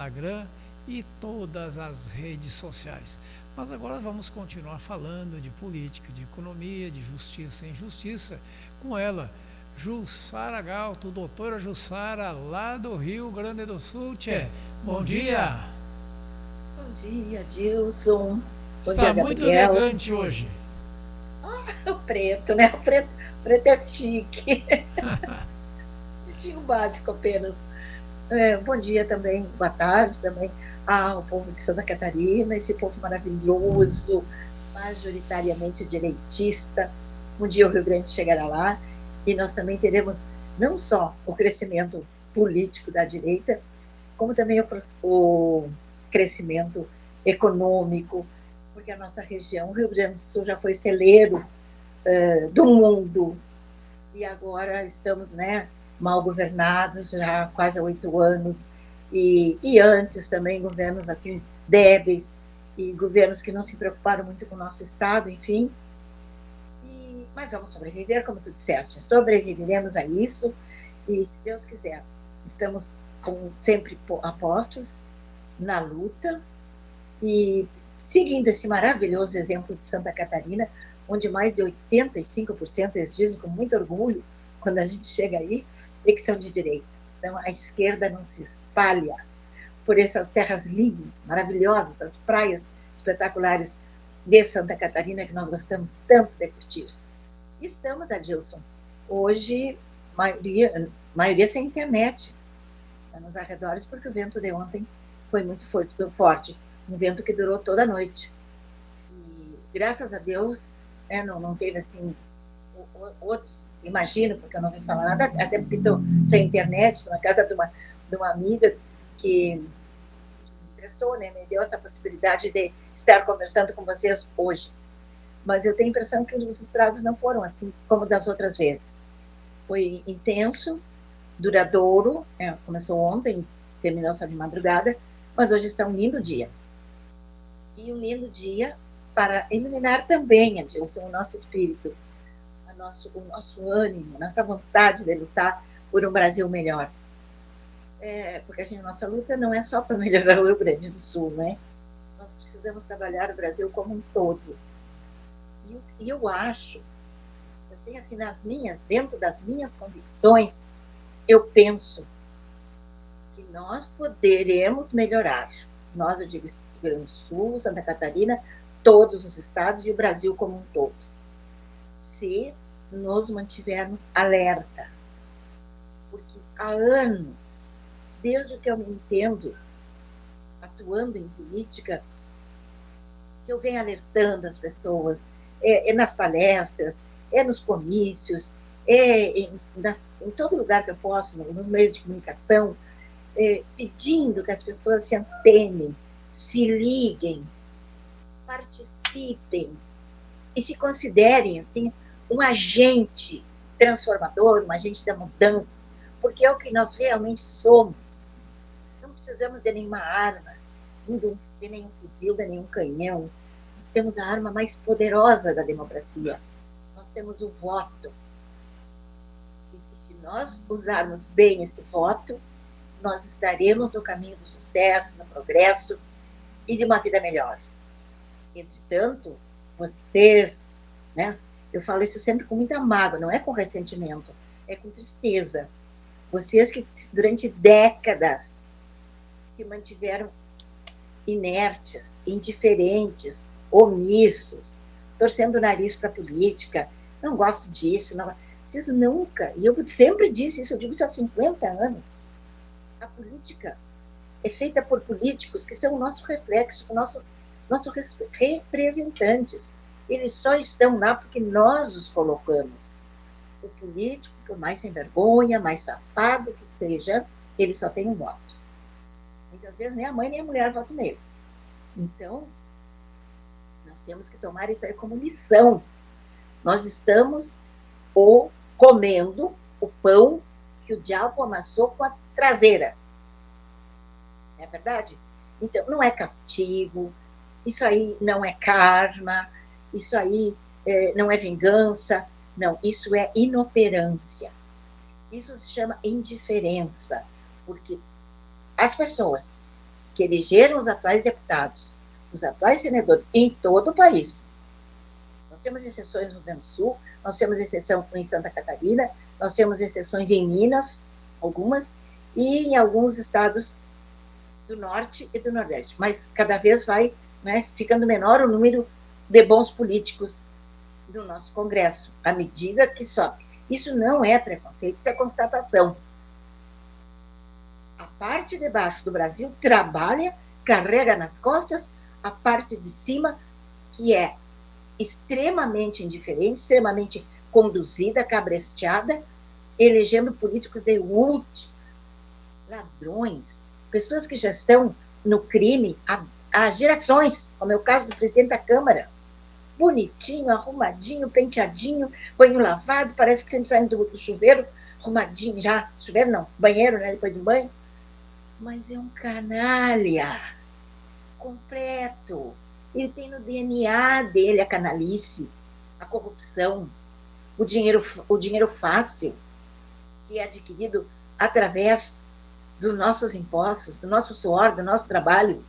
Instagram e todas as redes sociais. Mas agora vamos continuar falando de política, de economia, de justiça e injustiça com ela, Jussara Galto, doutora Jussara, lá do Rio Grande do Sul. Tchê, bom dia! Bom dia, Dilson. Bom dia, Está muito Gabriela. elegante hoje. O preto, né? O preto é chique. Pretinho básico apenas. Bom dia também, boa tarde também ao povo de Santa Catarina, esse povo maravilhoso, majoritariamente direitista. Um dia o Rio Grande chegará lá e nós também teremos não só o crescimento político da direita, como também o crescimento econômico, porque a nossa região, o Rio Grande do Sul, já foi celeiro do mundo e agora estamos, né, mal governados já há quase 8 anos e antes também governos assim débeis e governos que não se preocuparam muito com o nosso estado, enfim. Mas vamos sobreviver, como tu disseste, sobreviveremos a isso e, se Deus quiser, estamos sempre apostos na luta e seguindo esse maravilhoso exemplo de Santa Catarina, onde mais de 85%, eles dizem com muito orgulho, quando a gente chega aí, é que são de direita. Então, a esquerda não se espalha por essas terras lindas, maravilhosas, as praias espetaculares de Santa Catarina, que nós gostamos tanto de curtir. Estamos, Adilson, hoje, maioria sem internet nos arredores, porque o vento de ontem foi muito forte, um vento que durou toda a noite. E, graças a Deus, não teve assim outros, imagino, porque eu não ouvi falar nada, até porque estou sem internet, estou na casa de uma amiga que me emprestou, né, me deu essa possibilidade de estar conversando com vocês hoje. Mas eu tenho a impressão que os estragos não foram assim como das outras vezes. Foi intenso, duradouro, começou ontem, terminou só de madrugada, mas hoje está um lindo dia. E um lindo dia para iluminar também, Adilson, o nosso espírito, o nosso ânimo, nossa vontade de lutar por um Brasil melhor. Porque a nossa luta não é só para melhorar o Rio Grande do Sul, né? Nós precisamos trabalhar o Brasil como um todo. E eu acho, eu tenho assim dentro das minhas convicções, eu penso que nós poderemos melhorar. Nós, eu digo, Rio Grande do Sul, Santa Catarina, todos os estados e o Brasil como um todo, se nos mantivermos alerta. Porque há anos, desde que eu me entendo atuando em política, que eu venho alertando as pessoas, nas palestras, nos comícios, em todo lugar que eu posso, nos meios de comunicação, pedindo que as pessoas se antenem, se liguem, participem e se considerem assim um agente transformador, um agente da mudança, porque é o que nós realmente somos. Não precisamos de nenhuma arma, de nenhum fuzil, de nenhum canhão. Nós temos a arma mais poderosa da democracia. Nós temos o voto. E se nós usarmos bem esse voto, nós estaremos no caminho do sucesso, do progresso e de uma vida melhor. Entretanto, vocês, né? Eu falo isso sempre com muita mágoa, não é com ressentimento, é com tristeza. Vocês que durante décadas se mantiveram inertes, indiferentes, omissos, torcendo o nariz para a política, não gosto disso, não. Vocês nunca, e eu sempre disse isso, eu digo isso há 50 anos, a política é feita por políticos que são o nosso reflexo, nossos representantes. Eles só estão lá porque nós os colocamos. O político, por mais sem vergonha, mais safado que seja, ele só tem um voto. Muitas vezes nem a mãe nem a mulher votam nele. Então, nós temos que tomar isso aí como lição. Nós estamos comendo o pão que o diabo amassou com a traseira. Não é verdade? Então, não é castigo, isso aí não é karma, isso aí não é vingança, não, isso é inoperância. Isso se chama indiferença, porque as pessoas que elegeram os atuais deputados, os atuais senadores em todo o país. Nós temos exceções no Rio Grande do Sul, nós temos exceção em Santa Catarina, nós temos exceções em Minas, algumas, e em alguns estados do Norte e do Nordeste. Mas cada vez vai, né, ficando menor o número de bons políticos do nosso Congresso, à medida que sobe. Isso não é preconceito, isso é constatação. A parte de baixo do Brasil trabalha, carrega nas costas a parte de cima, que é extremamente indiferente, extremamente conduzida, cabresteada, elegendo políticos de último, ladrões, pessoas que já estão no crime há gerações, como é o caso do presidente da Câmara, bonitinho, arrumadinho, penteadinho, banho lavado, parece que sempre saindo do chuveiro, arrumadinho já, chuveiro não, banheiro, né, depois do banho, mas é um canalha completo. Ele tem no DNA dele a canalice, a corrupção, o dinheiro fácil, que é adquirido através dos nossos impostos, do nosso suor, do nosso trabalho.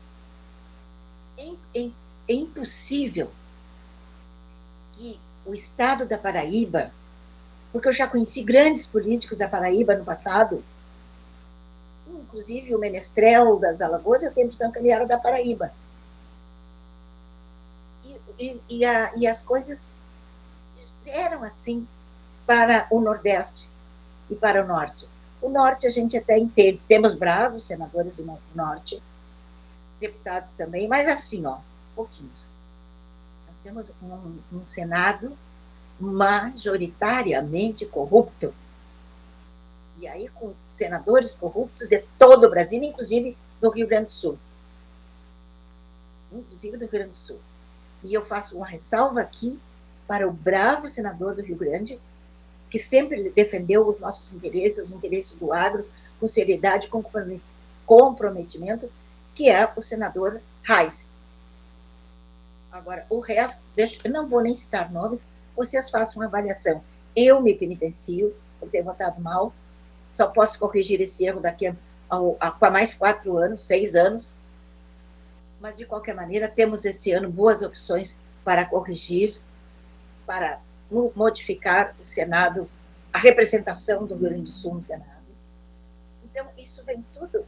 É impossível que o estado da Paraíba, porque eu já conheci grandes políticos da Paraíba no passado, inclusive o Menestrel das Alagoas, eu tenho a impressão que ele era da Paraíba. E as coisas eram assim para o Nordeste e para o Norte. O Norte a gente até entende, temos bravos senadores do Norte, deputados também, mas assim, pouquinhos. Nós temos um Senado majoritariamente corrupto. E aí com senadores corruptos de todo o Brasil, inclusive do Rio Grande do Sul. Inclusive do Rio Grande do Sul. E eu faço uma ressalva aqui para o bravo senador do Rio Grande, que sempre defendeu os nossos interesses, os interesses do agro, com seriedade, com comprometimento, que é o senador Reis. Agora, o resto, eu não vou nem citar nomes, vocês façam uma avaliação. Eu me penitencio por ter votado mal, só posso corrigir esse erro daqui a mais 4 anos, 6 anos, mas, de qualquer maneira, temos esse ano boas opções para corrigir, para modificar o Senado, a representação do Rio Grande do Sul no Senado. Então, isso vem tudo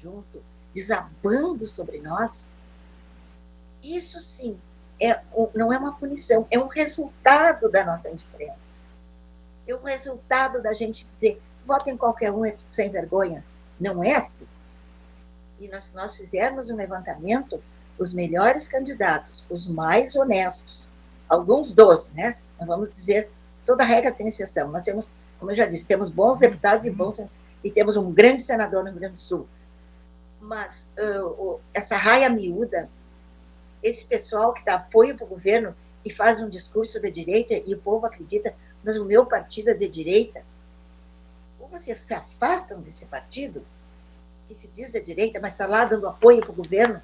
junto, desabando sobre nós. Isso, sim, não é uma punição, é um resultado da nossa indiferença. É o resultado da gente dizer, vota em qualquer um, é tudo sem vergonha. Não é assim. E nós fizermos um levantamento, os melhores candidatos, os mais honestos, alguns dos, né? Não vamos dizer, toda regra tem exceção. Nós temos, como eu já disse, temos bons deputados e temos um grande senador no Rio Grande do Sul. Mas essa raia miúda, esse pessoal que dá apoio para o governo e faz um discurso de direita e o povo acredita, mas o meu partido é de direita, ou vocês se afastam desse partido, que se diz de direita, mas está lá dando apoio para o governo,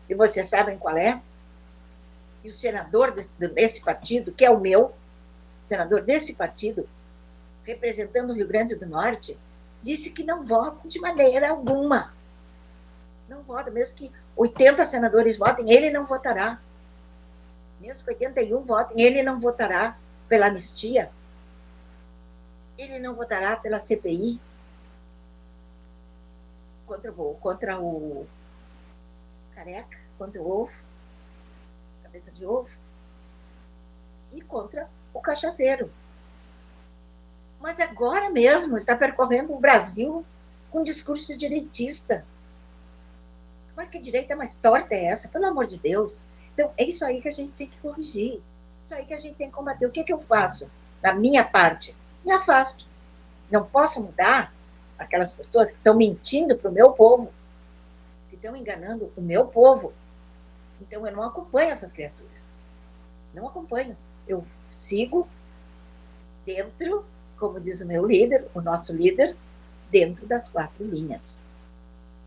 e vocês sabem qual é, e o senador desse partido, que é o meu, senador desse partido, representando o Rio Grande do Norte, disse que não vota de maneira alguma. Não vota, mesmo que 80 senadores votem, ele não votará. Mesmo que 81 votem, ele não votará pela anistia. Ele não votará pela CPI contra o careca, contra o ovo, cabeça de ovo, e contra o cachaceiro. Mas agora mesmo ele está percorrendo o Brasil com um discurso direitista. Como é que a direita mais torta é essa? Pelo amor de Deus. Então, é isso aí que a gente tem que corrigir. Isso aí que a gente tem que combater. O que é que eu faço? Da minha parte, me afasto. Não posso mudar aquelas pessoas que estão mentindo para o meu povo, que estão enganando o meu povo. Então, eu não acompanho essas criaturas. Não acompanho. Eu sigo dentro, como diz o meu líder, o nosso líder, dentro das 4 linhas.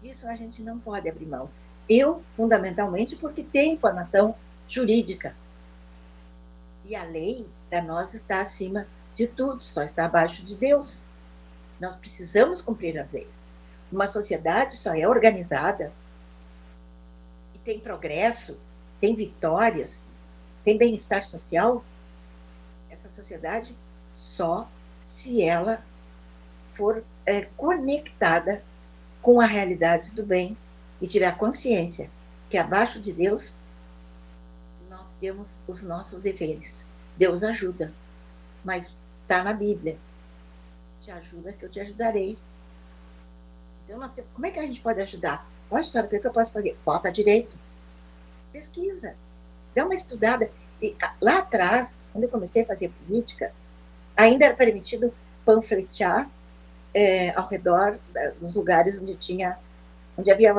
Disso a gente não pode abrir mão. Eu, fundamentalmente, porque tenho informação jurídica. E a lei, para nós, está acima de tudo, só está abaixo de Deus. Nós precisamos cumprir as leis. Uma sociedade só é organizada tem progresso, tem vitórias, tem bem-estar social, essa sociedade só se ela for conectada com a realidade do bem e tiver consciência que abaixo de Deus nós temos os nossos deveres. Deus ajuda, mas está na Bíblia. Te ajuda que eu te ajudarei. Então, como é que a gente pode ajudar? Pode saber o que eu posso fazer? Vota direito. Pesquisa. Dá uma estudada. E, lá atrás, quando eu comecei a fazer política, ainda era permitido panfletear ao redor dos lugares onde havia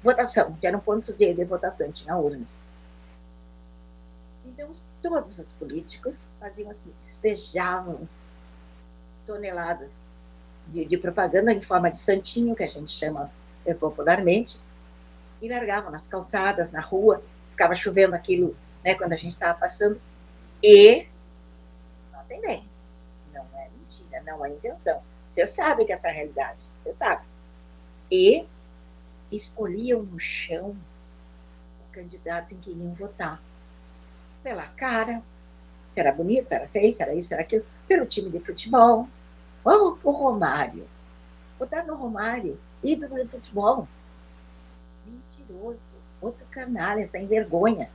votação, que eram pontos de votação, tinha urnas. Então, todos os políticos faziam assim, despejavam toneladas de propaganda em forma de santinho, que a gente chama popularmente, e largavam nas calçadas, na rua, ficava chovendo aquilo, né, quando a gente estava passando, e notem bem, não é mentira, não é invenção. Você sabe que essa é a realidade, você sabe. E escolhiam no chão o candidato em que iam votar. Pela cara, se era bonito, se era feio, se era isso, se era aquilo, pelo time de futebol. Oh, o Romário. Votar no Romário, ídolo de futebol. Mentiroso, outro canalha, sem vergonha.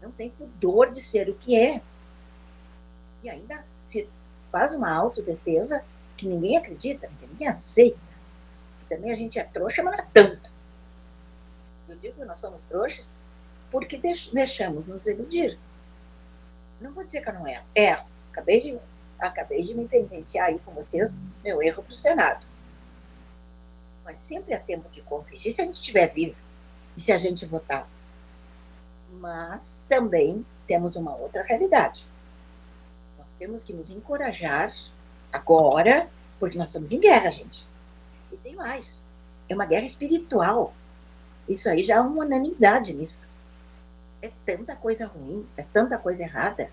Não tem pudor de ser o que é. E ainda se faz uma autodefesa que ninguém acredita, que ninguém aceita. E também a gente é trouxa, mas não é tanto. Eu digo que nós somos trouxas porque deixamos nos iludir. Não vou dizer que eu não erro. Erro. Acabei de me penitenciar aí com vocês, meu erro para o Senado. Mas sempre há tempo de corrigir se a gente estiver vivo e se a gente votar. Mas também temos uma outra realidade. Nós temos que nos encorajar agora, porque nós estamos em guerra, gente. E tem mais. É uma guerra espiritual. Isso aí já há uma unanimidade nisso. É tanta coisa ruim, é tanta coisa errada,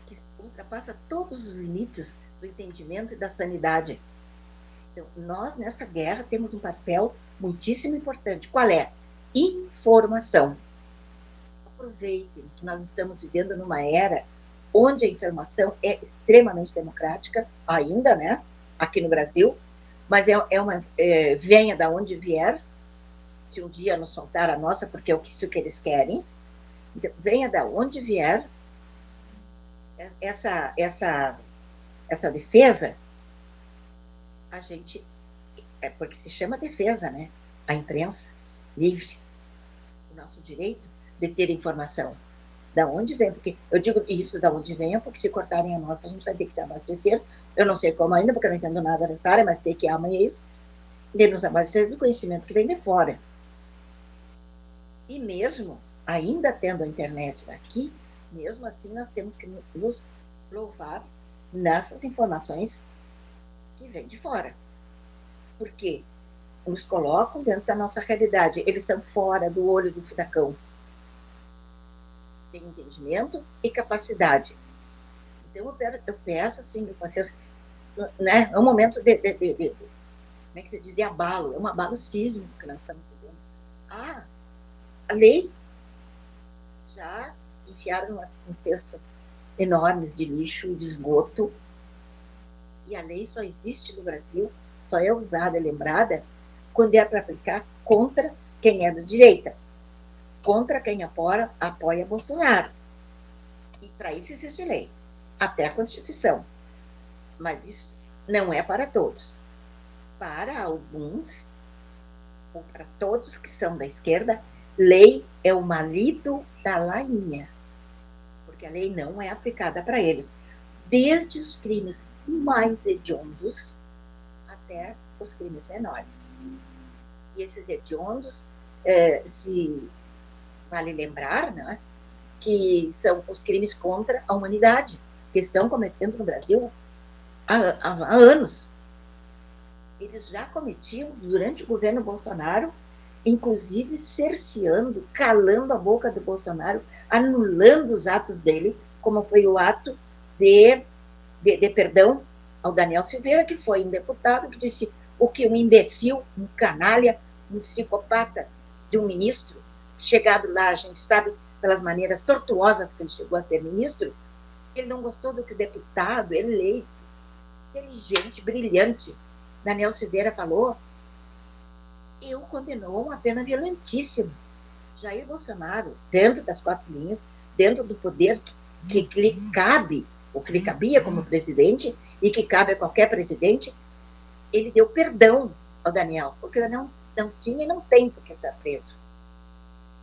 que ultrapassa todos os limites do entendimento e da sanidade. Então, nós, nessa guerra, temos um papel muitíssimo importante. Qual é? Informação. Aproveitem que nós estamos vivendo numa era onde a informação é extremamente democrática, ainda, né? Aqui no Brasil, mas venha da onde vier, se um dia nos soltar a nossa, porque é isso que eles querem, então, venha da onde vier, essa defesa, a gente, porque se chama defesa, né? A imprensa livre, o nosso direito de ter informação. Da onde vem? Porque eu digo isso da onde vem, porque se cortarem a nossa, a gente vai ter que se abastecer. Eu não sei como ainda, porque eu não entendo nada dessa área, mas sei que amanhã é isso, de nos abastecer do conhecimento que vem de fora. E mesmo, ainda tendo a internet daqui, mesmo assim nós temos que nos louvar nessas informações que vêm de fora. Porque nos colocam dentro da nossa realidade. Eles estão fora do olho do furacão. Tem entendimento e capacidade. Então, eu peço, assim, para vocês, né, é um momento de como é que se diz, de abalo, é um abalo sísmico que nós estamos vivendo. A lei já enfiaram em cestas enormes de lixo e de esgoto, e a lei só existe no Brasil, só é usada e lembrada quando é para aplicar contra quem é da direita, contra quem apoia Bolsonaro. E para isso existe lei, até a Constituição. Mas isso não é para todos. Para alguns, ou para todos que são da esquerda, lei é o marido da lainha, porque a lei não é aplicada para eles, desde os crimes mais hediondos até os crimes menores. E esses hediondos, se vale lembrar, né, que são os crimes contra a humanidade, que estão cometendo no Brasil há anos. Eles já cometiam, durante o governo Bolsonaro, inclusive cerceando, calando a boca do Bolsonaro, anulando os atos dele, como foi o ato de perdão ao Daniel Silveira, que foi um deputado que disse o que um imbecil, um canalha, um psicopata de um ministro, chegado lá, a gente sabe pelas maneiras tortuosas que ele chegou a ser ministro, ele não gostou do que o deputado eleito, inteligente, brilhante, Daniel Silveira falou, e o condenou uma pena violentíssima. Jair Bolsonaro, dentro das 4 linhas, dentro do poder que lhe cabe, ou que lhe cabia como presidente, e que cabe a qualquer presidente, ele deu perdão ao Daniel, porque o Daniel não tinha e não tem porque estar preso.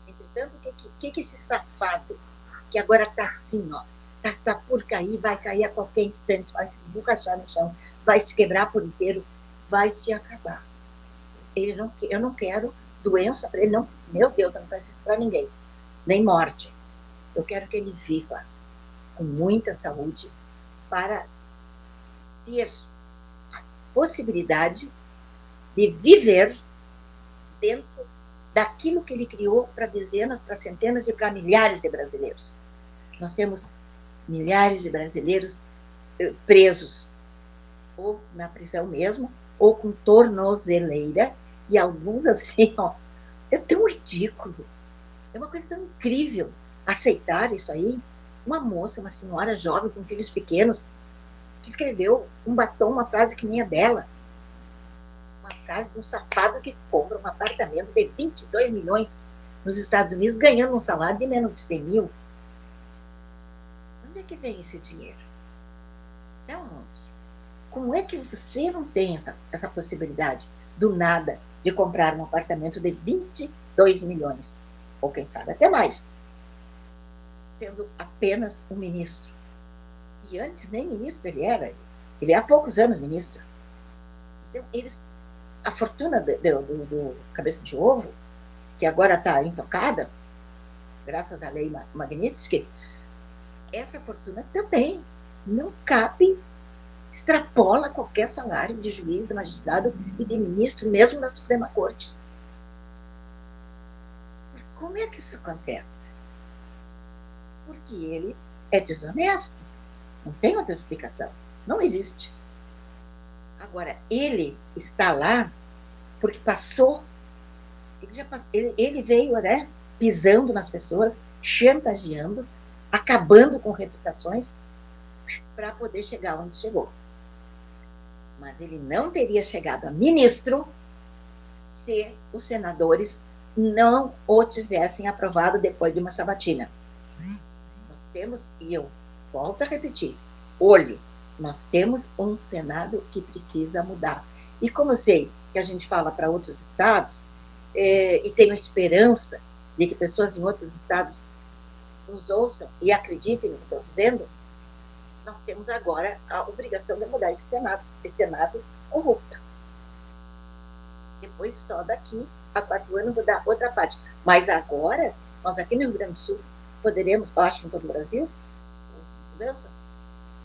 Entretanto, o que esse safado, que agora está assim, ó, tá por cair, vai cair a qualquer instante, vai se esborrachar no chão, vai se quebrar por inteiro, vai se acabar. Eu não quero doença para ele, não. Meu Deus, eu não peço isso para ninguém, nem morte. Eu quero que ele viva com muita saúde para ter a possibilidade de viver dentro daquilo que ele criou para dezenas, para centenas e para milhares de brasileiros. Nós temos milhares de brasileiros presos, ou na prisão mesmo, ou com tornozeleira, e alguns assim, ó, é tão ridículo, é uma coisa tão incrível aceitar isso aí. Uma moça, uma senhora jovem com filhos pequenos, que escreveu um batom, uma frase que nem a dela, uma frase de um safado que compra um apartamento de 22 milhões nos Estados Unidos, ganhando um salário de menos de 100 mil. Onde é que vem esse dinheiro? Da onde? Como é que você não tem essa possibilidade, do nada, de comprar um apartamento de 22 milhões? Ou quem sabe até mais, sendo apenas um ministro. E antes nem ministro ele era, ele é há poucos anos ministro. Então, a fortuna do Cabeça de Ovo, que agora está intocada, graças à lei Magnitsky, essa fortuna também não cabe, extrapola qualquer salário de juiz, de magistrado e de ministro, mesmo da Suprema Corte. Como é que isso acontece? Porque ele é desonesto. Não tem outra explicação. Não existe. Agora, ele está lá porque passou, ele veio, né, pisando nas pessoas, chantageando, acabando com reputações para poder chegar onde chegou. Mas ele não teria chegado a ministro se os senadores não o tivessem aprovado depois de uma sabatina. Nós temos, e eu volto a repetir, nós temos um Senado que precisa mudar. E como eu sei que a gente fala para outros estados, e tenho esperança de que pessoas em outros estados nos ouçam e acreditem no que estou dizendo, nós temos agora a obrigação de mudar esse Senado corrupto. Depois, só daqui a 4 anos, mudar outra parte. Mas agora, nós aqui no Rio Grande do Sul, poderemos, eu acho que em todo o Brasil, mudanças,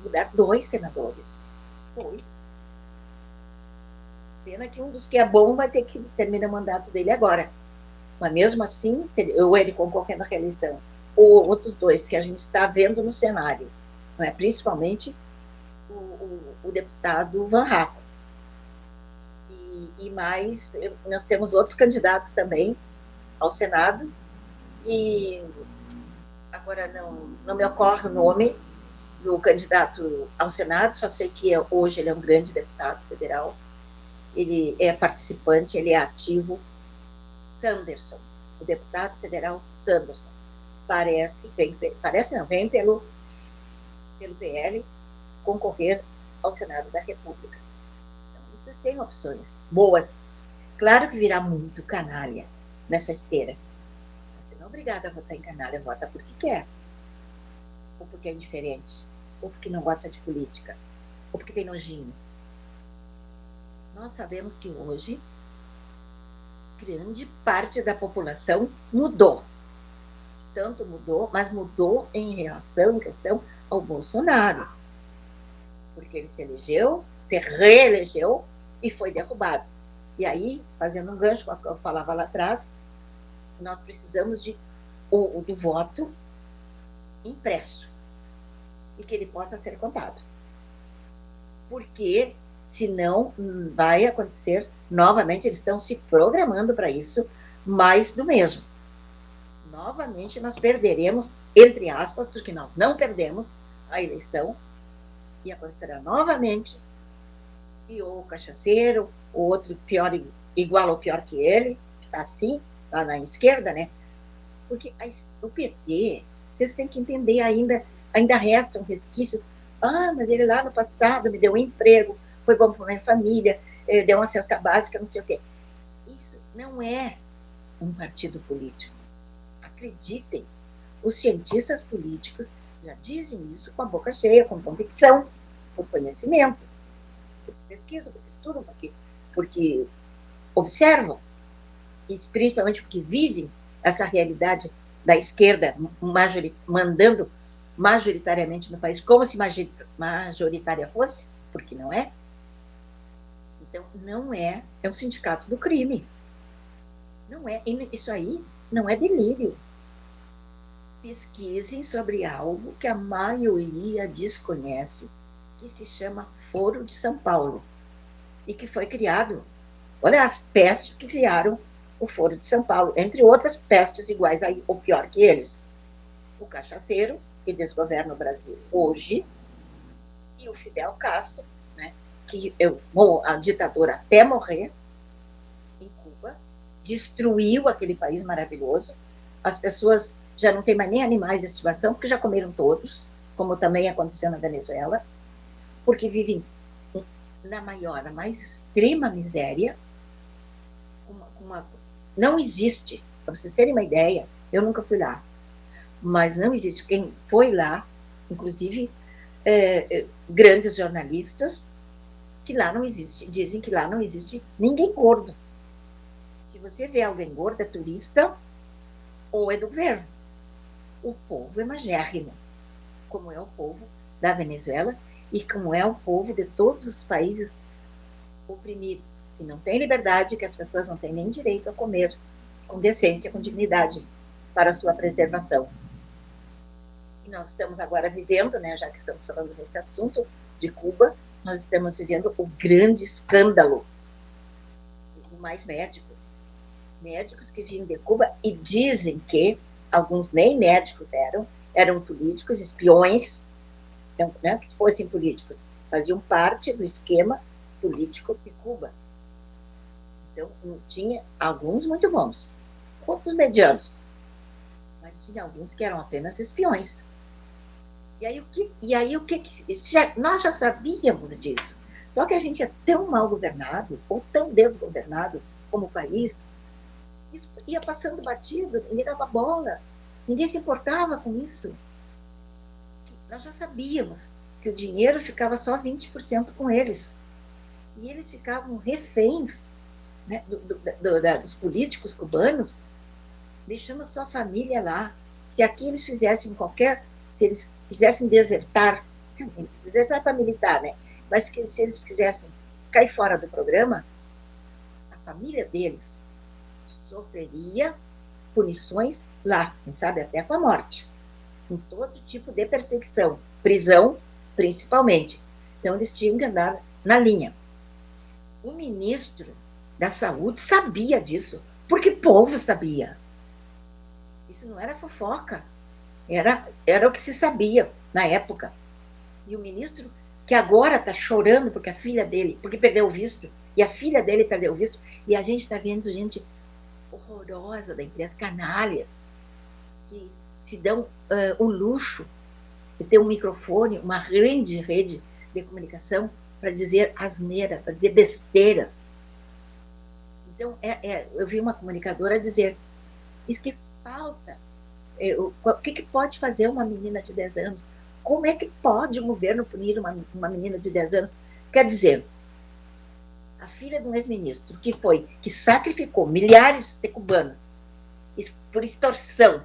mudar 2 senadores. 2. Pena que um dos que é bom vai ter que terminar o mandato dele agora. Mas mesmo assim, ou ele concorrendo à reeleição, ou outros 2 que a gente está vendo no cenário, não é? Principalmente o deputado Van Hatten. E mais, nós temos outros candidatos também ao Senado, e agora não me ocorre o nome do candidato ao Senado, só sei que hoje ele é um grande deputado federal, ele é participante, ele é ativo, Sanderson, o deputado federal Sanderson, vem pelo PL concorrer ao Senado da República. Então, vocês têm opções boas. Claro que virá muito canalha nessa esteira. Você não é obrigada a votar em canalha, vota porque quer. Ou porque é indiferente, ou porque não gosta de política, ou porque tem nojinho. Nós sabemos que hoje grande parte da população mudou. Tanto mudou, mas mudou em questão ao Bolsonaro. Porque ele se reelegeu e foi derrubado. E aí, fazendo um gancho com o que eu falava lá atrás, nós precisamos do voto impresso e que ele possa ser contado. Porque senão vai acontecer novamente, eles estão se programando para isso, mais do mesmo. Novamente nós perderemos, entre aspas, porque nós não perdemos a eleição, e acontecerá novamente, e o cachaceiro, o outro pior, igual ou pior que ele, que está assim, lá na esquerda, né? Porque o PT, vocês têm que entender, ainda restam resquícios. Mas ele lá no passado me deu um emprego, foi bom para minha família, deu uma cesta básica, não sei o quê. Isso não é um partido político. Acreditem, os cientistas políticos já dizem isso com a boca cheia, com convicção, por conhecimento. Pesquisam, estudam, porque observam, e principalmente porque vivem essa realidade da esquerda mandando majoritariamente no país, como se majoritária fosse, porque não é. Então, não é um sindicato do crime. Não é. Isso aí não é delírio. Pesquisem sobre algo que a maioria desconhece, que se chama Foro de São Paulo, e que foi criado, olha as pestes que criaram o Foro de São Paulo, entre outras pestes iguais aí, ou pior que eles. O cachaceiro, que desgoverna o Brasil hoje, e o Fidel Castro, né, que a ditadura até morrer, em Cuba, destruiu aquele país maravilhoso. As pessoas já não têm mais nem animais de estimação, porque já comeram todos, como também aconteceu na Venezuela, porque vivem na mais extrema miséria. Não existe, para vocês terem uma ideia, eu nunca fui lá, mas não existe. Quem foi lá, inclusive grandes jornalistas, que lá não existe, dizem que lá não existe ninguém gordo. Se você vê alguém gordo, é turista ou é do governo. O povo é magérrimo, como é o povo da Venezuela e como é o povo de todos os países oprimidos, que não tem liberdade, que as pessoas não têm nem direito a comer com decência, com dignidade, para a sua preservação. E nós estamos agora vivendo, né, já que estamos falando desse assunto de Cuba, nós estamos vivendo o grande escândalo de mais médicos que vinham de Cuba e dizem que alguns nem médicos eram políticos, espiões, então, né, que se fossem políticos, faziam parte do esquema político de Cuba. Então, tinha alguns muito bons, outros medianos, mas tinha alguns que eram apenas espiões. E aí nós já sabíamos disso, só que a gente é tão mal governado, ou tão desgovernado como o país, isso ia passando batido, ninguém dava bola, ninguém se importava com isso. Nós já sabíamos que o dinheiro ficava só 20% com eles, e eles ficavam reféns, né, dos políticos cubanos, deixando a sua família lá. Se aqui eles fizessem se eles quisessem desertar para militar, né? Mas se eles quisessem cair fora do programa, a família deles sofreria punições lá, quem sabe até com a morte, com todo tipo de perseguição, prisão principalmente. Então eles tinham que andar na linha. O ministro da Saúde sabia disso, porque o povo sabia. Isso não era fofoca, era o que se sabia na época. E o ministro, que agora está chorando porque a filha dele, porque perdeu o visto, e a filha dele perdeu o visto, e a gente está vendo gente horrorosa da empresa, canalhas, que se dão o luxo de ter um microfone, uma grande rede de comunicação para dizer asneira, para dizer besteiras. Então, eu vi uma comunicadora dizer, isso que falta, o que pode fazer uma menina de 10 anos? Como é que pode um governo punir uma menina de 10 anos? Quer dizer, a filha de um ex-ministro que sacrificou milhares de cubanos por extorsão,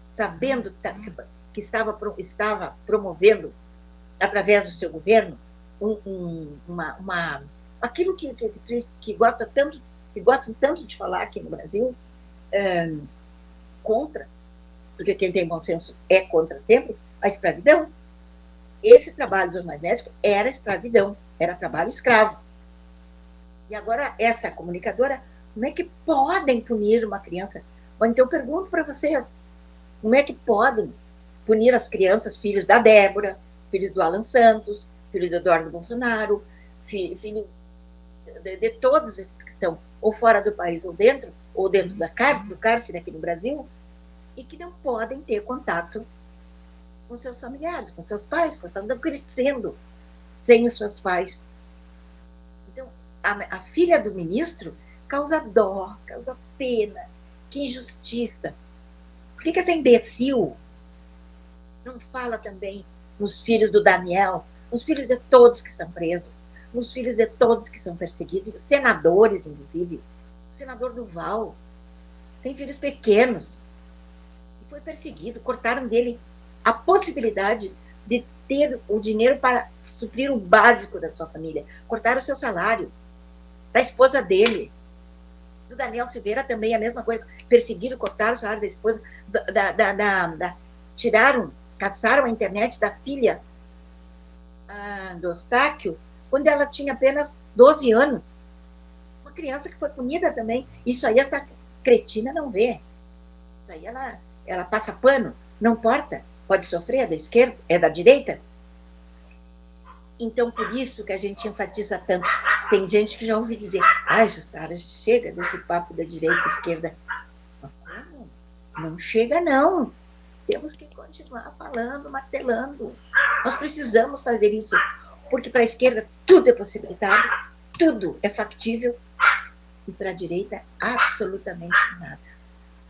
sabendo que estava promovendo, através do seu governo, aquilo que gostam tanto de falar aqui no Brasil, contra, porque quem tem bom senso é contra sempre, a escravidão. Esse trabalho dos mais médicos era escravidão, era trabalho escravo. E agora essa comunicadora Como é que podem punir uma criança? Ou então eu pergunto para vocês, como é que podem punir as crianças, filhos da Débora, filhos do Alan Santos, filhos do Eduardo Bolsonaro, filho de todos esses que estão ou fora do país ou dentro do cárcere aqui no Brasil, e que não podem ter contato com seus familiares, com seus pais, estão crescendo sem os seus pais. Então, a filha do ministro causa dó, causa pena, que injustiça. Por que essa imbecil não fala também nos filhos do Daniel, nos filhos de todos que são presos, nos filhos de todos que são perseguidos, senadores, inclusive. O senador Duval tem filhos pequenos e foi perseguido, cortaram dele a possibilidade de ter o dinheiro para suprir o básico da sua família, cortaram o seu salário, da esposa dele. Do Daniel Silveira também a mesma coisa, perseguiram, cortaram o salário da esposa, tiraram, caçaram a internet da filha do Eustáquio, quando ela tinha apenas 12 anos. Uma criança que foi punida também. Isso aí essa cretina não vê. Isso aí ela passa pano, não importa. Pode sofrer, é da esquerda, é da direita. Então, por isso que a gente enfatiza tanto. Tem gente que já ouve dizer, Jussara, chega desse papo da direita e esquerda. Mas como? Não chega, não. Temos que continuar falando, martelando. Nós precisamos fazer isso, porque para a esquerda tudo é possibilitado, tudo é factível, e para a direita absolutamente nada.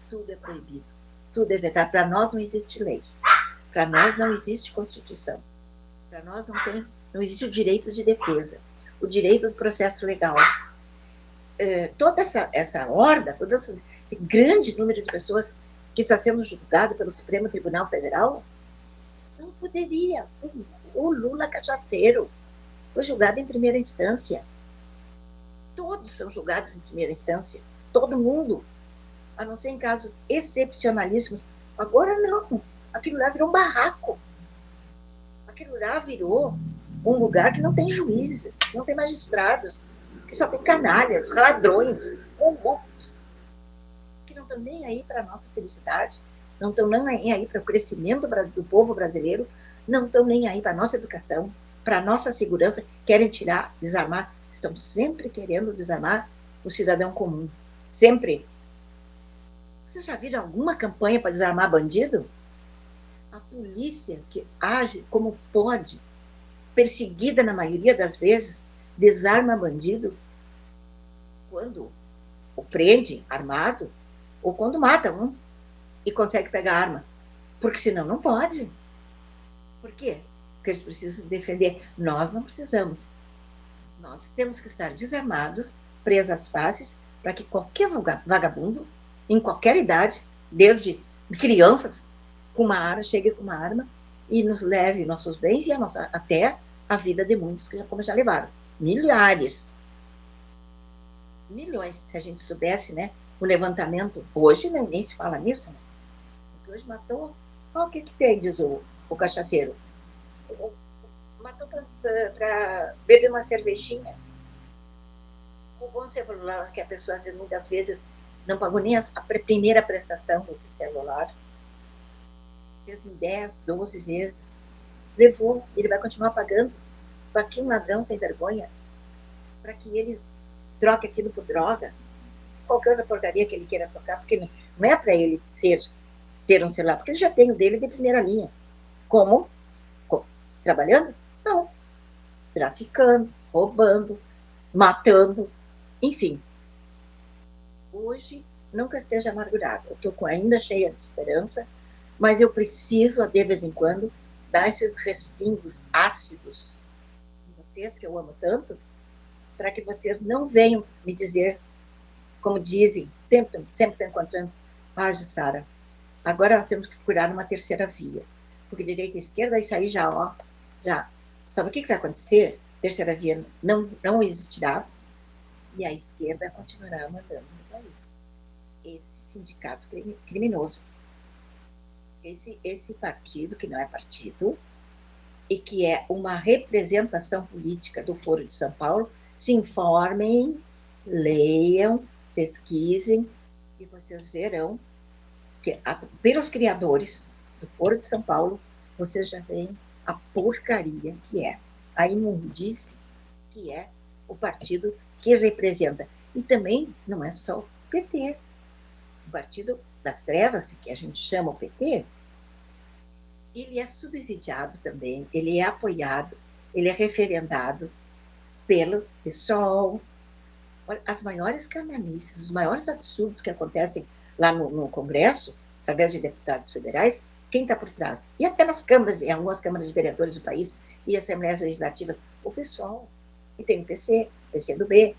Tudo é proibido, tudo é vetado. Para nós não existe lei, para nós não existe Constituição, para nós não existe o direito de defesa, o direito do processo legal. Toda essa horda, todo esse grande número de pessoas que está sendo julgado pelo Supremo Tribunal Federal, não poderia. O Lula cachaceiro foi julgado em primeira instância. Todos são julgados em primeira instância. Todo mundo. A não ser em casos excepcionalíssimos. Agora não. Aquilo lá virou um barraco. Aquilo lá virou um lugar que não tem juízes, não tem magistrados, que só tem canalhas, ladrões, corruptos, que não estão nem aí para a nossa felicidade, não estão nem aí para o crescimento do povo brasileiro, não estão nem aí para a nossa educação, para a nossa segurança, querem tirar, desarmar, estão sempre querendo desarmar o cidadão comum. Sempre. Vocês já viram alguma campanha para desarmar bandido? A polícia que age como pode, perseguida na maioria das vezes, desarma bandido quando o prende armado ou quando mata um e consegue pegar a arma. Porque senão não pode. Por quê? Porque eles precisam defender. Nós não precisamos. Nós temos que estar desarmados, presas fáceis, para que qualquer vagabundo, em qualquer idade, desde crianças, com uma arma, chegue com uma arma e nos leve nossos bens e até a vida de muitos que já levaram. Milhares. Milhões, se a gente soubesse, né? O levantamento, hoje nem se fala nisso, né? Porque hoje matou, o que tem, diz o cachaceiro? Matou para beber uma cervejinha. Roubou um celular que a pessoa, muitas vezes, não pagou nem a primeira prestação desse celular. Fez em 10, 12 vezes. Levou, ele vai continuar pagando para que um ladrão sem vergonha, para que ele troque aquilo por droga, qualquer outra porcaria que ele queira trocar, porque não é para ele ter um celular, porque ele já tem o dele de primeira linha. Como? Trabalhando? Não. Traficando, roubando, matando, enfim. Hoje, nunca esteja amargurado. Eu estou ainda cheia de esperança, mas eu preciso, de vez em quando, dar esses respingos ácidos em vocês, que eu amo tanto, para que vocês não venham me dizer, como dizem, sempre estão encontrando, Jussara, agora nós temos que procurar uma terceira via, porque direita e esquerda, isso aí já, sabe o que vai acontecer? Terceira via não existirá, e a esquerda continuará mandando no país. Esse sindicato criminoso, esse partido, que não é partido, e que é uma representação política do Foro de São Paulo, se informem, leiam, pesquisem e vocês verão que, pelos criadores do Foro de São Paulo, vocês já veem a porcaria que é, a imundice que é o partido que representa. E também não é só o PT. O Partido das Trevas, que a gente chama o PT, ele é subsidiado também, ele é apoiado, ele é referendado pelo PSOL. As maiores canalices, os maiores absurdos que acontecem lá no Congresso, através de deputados federais, quem está por trás? E até nas câmaras, em algumas câmaras de vereadores do país e assembleias legislativas, o PSOL. E tem o PC, PCdoB,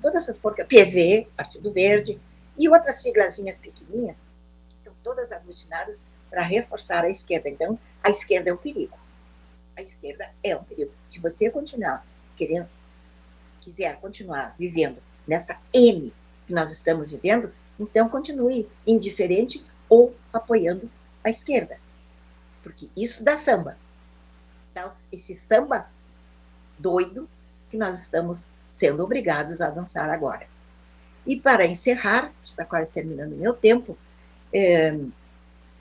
todas essas porcas, PV, Partido Verde, e outras siglazinhas pequenininhas, que estão todas aglutinadas para reforçar a esquerda. Então, a esquerda é um perigo. A esquerda é um perigo. Se você quiser continuar vivendo nessa M que nós estamos vivendo, então continue indiferente ou apoiando a esquerda. Porque isso dá samba. Dá esse samba doido que nós estamos sendo obrigados a dançar agora. E para encerrar, está quase terminando o meu tempo,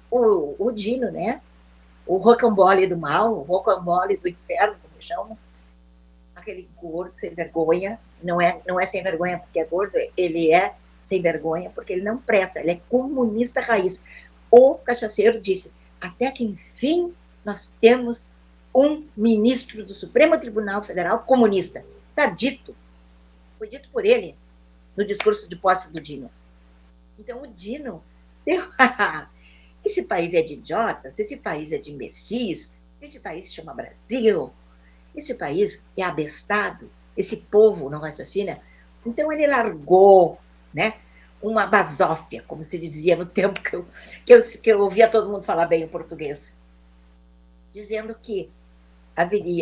o Dino, né? O rocambole do mal, o rocambole do inferno, como chamam, aquele gordo sem vergonha, não é sem vergonha porque é gordo, ele é sem vergonha porque ele não presta, ele é comunista raiz. O cachaceiro disse, até que enfim nós temos um ministro do Supremo Tribunal Federal comunista. Está dito, foi dito por ele no discurso de posse do Dino. Então o Dino deu, esse país é de idiotas, esse país é de imbecis, esse país se chama Brasil, esse país é abestado, esse povo não raciocina. Então ele largou, né, uma basófia, como se dizia no tempo que eu ouvia todo mundo falar bem o português, dizendo que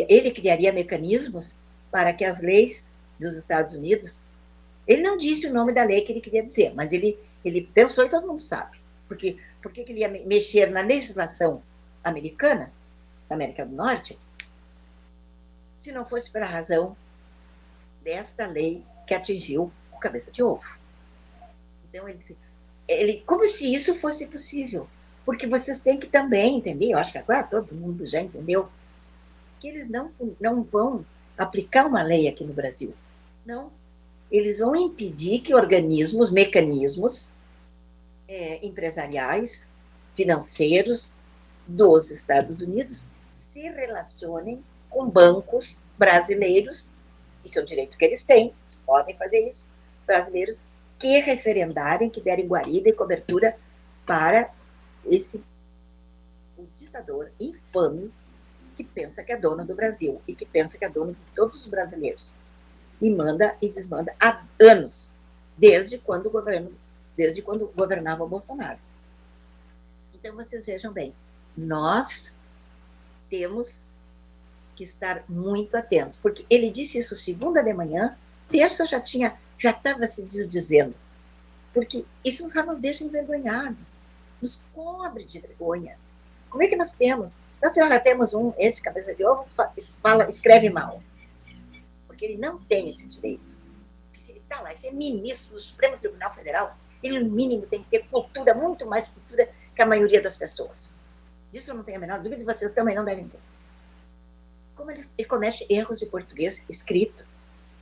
ele criaria mecanismos para que as leis dos Estados Unidos, ele não disse o nome da lei que ele queria dizer, mas ele pensou e todo mundo sabe, porque ele ia mexer na legislação americana, da América do Norte, se não fosse pela razão desta lei que atingiu o cabeça de ovo. Então, ele como se isso fosse possível, porque vocês têm que também entender, eu acho que agora todo mundo já entendeu, que eles não vão aplicar uma lei aqui no Brasil. Não. Eles vão impedir que organismos, mecanismos empresariais, financeiros dos Estados Unidos se relacionem com bancos brasileiros, isso é o direito que eles têm, eles podem fazer isso, brasileiros que referendarem, que derem guarida e cobertura para o ditador infame que pensa que é dono do Brasil e que pensa que é dono de todos os brasileiros e manda e desmanda há anos, desde quando governava o Bolsonaro. Então, vocês vejam bem, nós temos que estar muito atentos, porque ele disse isso segunda de manhã, terça já estava se desdizendo, porque isso já nos deixa envergonhados, nos cobre de vergonha. Como é que nós temos? Nós já temos esse cabeça de ovo, escreve mal, porque ele não tem esse direito. Porque se ele está lá, se é ministro do Supremo Tribunal Federal, ele, no mínimo, tem que ter cultura, muito mais cultura que a maioria das pessoas. Disso eu não tenho a menor dúvida, e vocês também não devem ter. Como ele comete erros de português escrito.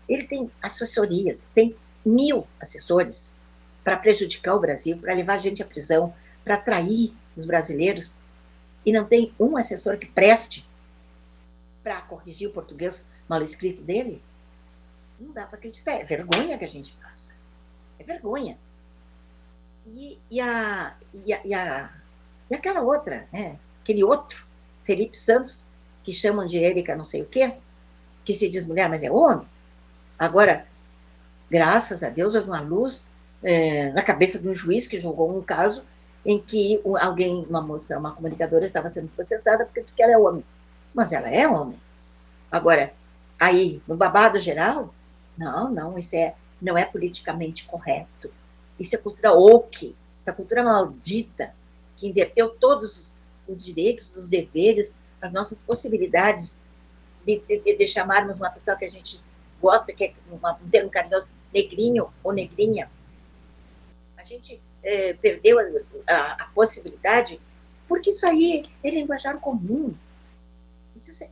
Ele tem assessorias, tem 1000 assessores para prejudicar o Brasil, para levar a gente à prisão, para atrair os brasileiros, e não tem um assessor que preste para corrigir o português mal escrito dele. Não dá para acreditar, é vergonha que a gente passa. É vergonha. E aquela outra, né? Aquele outro, Felipe Santos, que chamam de Érica não sei o quê, que se diz mulher, mas é homem. Agora, graças a Deus, houve uma luz na cabeça de um juiz que julgou um caso em que uma moça, uma comunicadora, estava sendo processada porque disse que ela é homem. Mas ela é homem. Agora, aí, no babado geral, não, isso não é politicamente correto. Isso é cultura woke, essa cultura maldita, que inverteu todos os direitos, os deveres, as nossas possibilidades de chamarmos uma pessoa que a gente gosta, que é um termo carinhoso, negrinho ou negrinha, gente perdeu a possibilidade, porque isso aí é linguajar comum.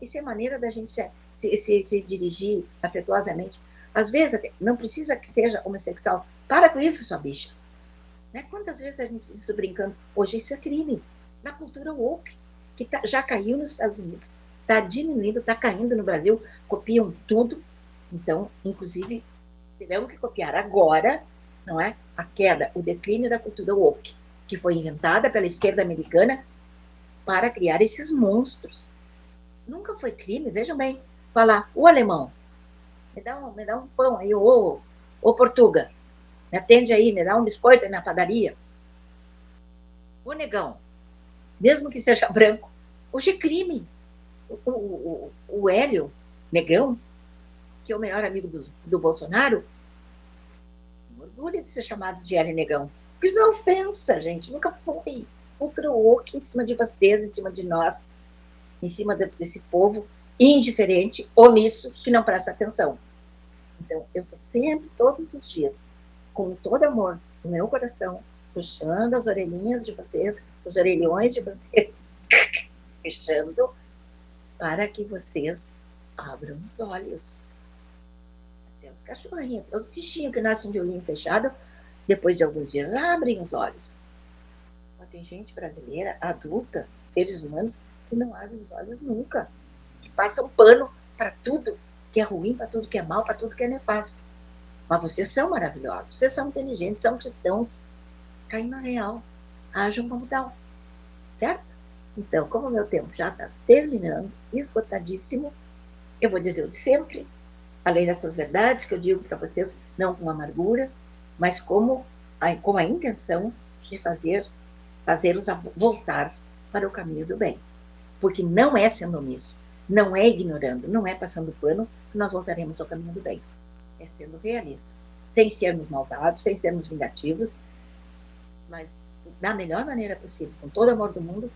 Isso é maneira da gente se dirigir afetuosamente. Às vezes, não precisa que seja homossexual. Para com isso, sua bicha. Né? Quantas vezes a gente diz isso brincando? Hoje isso é crime. Na cultura woke, que já caiu nos Estados Unidos, está diminuindo, está caindo no Brasil, copiam tudo. Então, inclusive, terão que copiar agora, não é? A queda, o declínio da cultura woke, que foi inventada pela esquerda americana para criar esses monstros. Nunca foi crime, vejam bem, falar, o alemão, me dá um pão aí, ô Portuga, me atende aí, me dá um biscoito aí na padaria. O negão, mesmo que seja branco, hoje é crime. O Hélio Negão, que é o melhor amigo do Bolsonaro, orgulho de ser chamado de Hélio Negão. Porque isso não é ofensa, gente, nunca foi. Cultura woke em cima de vocês, em cima de nós, em cima desse povo indiferente, omisso, que não presta atenção. Então, eu estou sempre, todos os dias, com todo amor no meu coração, puxando as orelhinhas de vocês, os orelhões de vocês, fechando, para que vocês abram os olhos. Até os cachorrinhos, até os bichinhos que nascem de olhinho fechado, depois de alguns dias, abrem os olhos. Mas tem gente brasileira, adulta, seres humanos, que não abrem os olhos nunca, que passam pano para tudo que é ruim, para tudo que é mal, para tudo que é nefasto. Mas vocês são maravilhosos, vocês são inteligentes, são cristãos, caem na real, ajam como tal, certo? Então, como o meu tempo já está terminando, esgotadíssimo, eu vou dizer o de sempre, além dessas verdades que eu digo para vocês, não com amargura, mas com a intenção de fazê-los voltar para o caminho do bem. Porque não é sendo omisso, não é ignorando, não é passando pano que nós voltaremos ao caminho do bem. É sendo realistas, sem sermos malvados, sem sermos vingativos, mas da melhor maneira possível, com todo o amor do mundo,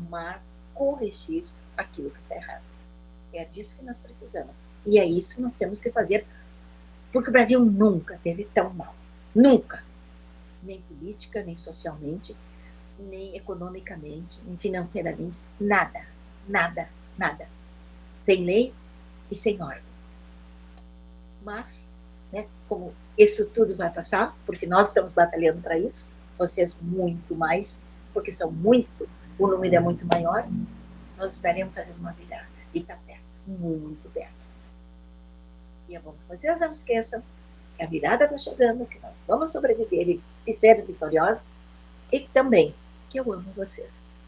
mas corrigir aquilo que está errado. É disso que nós precisamos. E é isso que nós temos que fazer, porque o Brasil nunca teve tão mal. Nunca. Nem política, nem socialmente, nem economicamente, nem financeiramente. Nada, nada, nada. Sem lei e sem ordem. Mas, né, como isso tudo vai passar, porque nós estamos batalhando para isso, vocês muito mais, porque são muito, o número é muito maior, nós estaremos fazendo uma virada. E está perto, muito perto. E é bom que vocês não esqueçam que a virada está chegando, que nós vamos sobreviver e ser vitoriosos, e também que eu amo vocês.